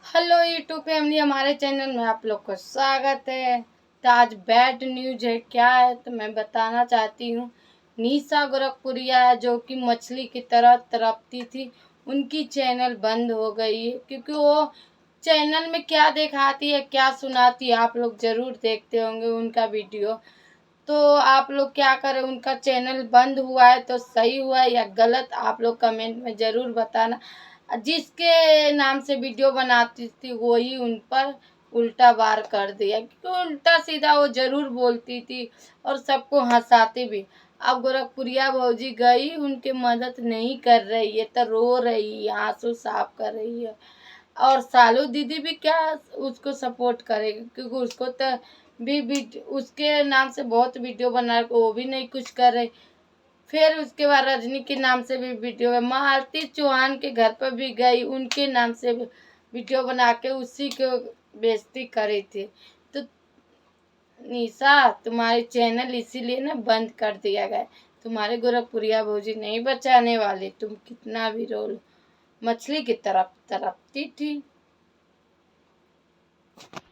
Hello YouTube family, हमारे channel में आप लोग को स्वागत है। तो आज बैड न्यूज है। क्या है तो मैं बताना चाहती हूँ। निशा गोरखपुरिया जो कि मछली की तरह तड़पती थी, उनकी चैनल बंद हो गई है क्योंकि वो चैनल में क्या दिखाती है क्या सुनाती है आप लोग जरूर देखते होंगे उनका वीडियो। तो आप लोग क्या करें, उनका चैनल बंद हुआ है तो सही हुआ है या गलत, आप लोग कमेंट में ज़रूर बताना। जिसके नाम से वीडियो बनाती थी वही उन पर उल्टा वार कर दिया, क्योंकि उल्टा सीधा वो ज़रूर बोलती थी और सबको हंसाती भी। अब गोरखपुरिया भौजी गई, उनकी मदद नहीं कर रही है तो रो रही है, आंसू साफ कर रही है। और सालू दीदी भी क्या उसको सपोर्ट करेगी, क्योंकि उसको तो भी उसके नाम से बहुत वीडियो बना रहे, वो भी नहीं कुछ कर रहे। फिर उसके बाद रजनी के नाम से भी वीडियो है, मालती चौहान के घर पर भी गई, उनके नाम से भी वीडियो बना के उसी को बेइज्जती करी थी। तो निशा, तुम्हारे चैनल इसीलिए ना बंद कर दिया गया। तुम्हारे गोरखपुरिया भौजी नहीं बचाने वाली, तुम कितना भी रो लो, मछली की तरफ तड़पती थी।